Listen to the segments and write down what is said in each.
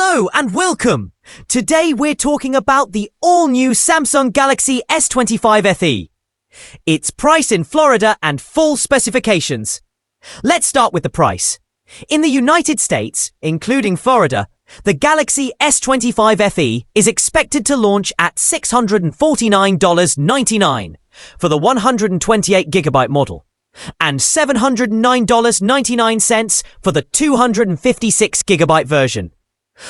Hello and welcome! Today we're talking about the all-new Samsung Galaxy S25 FE. Its price in Florida and full specifications. Let's start with the price. In the United States, including Florida, the Galaxy S25 FE is expected to launch at $649.99 for the 128GB model and $709.99 for the 256GB version.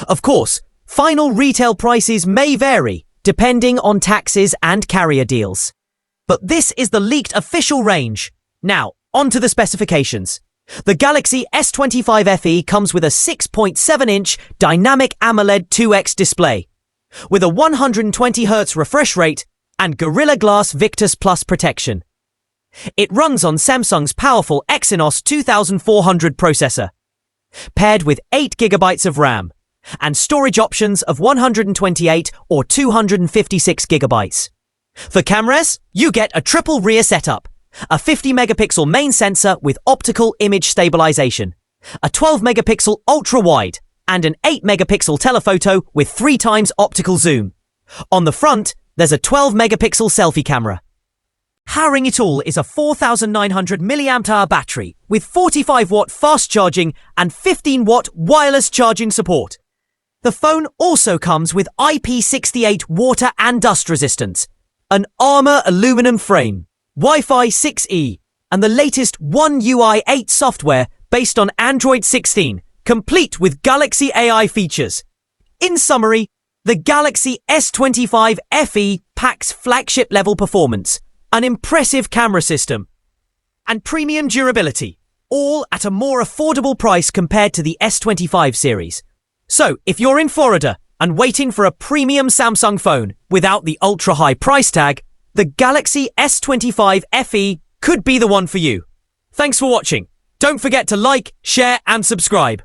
Of course, final retail prices may vary depending on taxes and carrier deals. But this is the leaked official range. Now, on to the specifications. The Galaxy S25 FE comes with a 6.7-inch dynamic AMOLED 2X display with a 120Hz refresh rate and Gorilla Glass Victus Plus protection. It runs on Samsung's powerful Exynos 2400 processor, paired with 8GB of RAM and storage options of 128 or 256GB. For cameras, you get a triple rear setup, a 50-megapixel main sensor with optical image stabilization, a 12-megapixel ultra-wide, and an 8-megapixel telephoto with 3 times optical zoom. On the front, there's a 12-megapixel selfie camera. Powering it all is a 4,900 mAh battery with 45-watt fast charging and 15-watt wireless charging support. The phone also comes with IP68 water and dust resistance, an Armor aluminum frame, Wi-Fi 6E, and the latest One UI 8 software based on Android 16, complete with Galaxy AI features. In summary, the Galaxy S25 FE packs flagship-level performance, an impressive camera system, and premium durability, all at a more affordable price compared to the S25 series. So, if you're in Florida and waiting for a premium Samsung phone without the ultra-high price tag, the Galaxy S25 FE could be the one for you. Thanks for watching. Don't forget to like, share, and subscribe.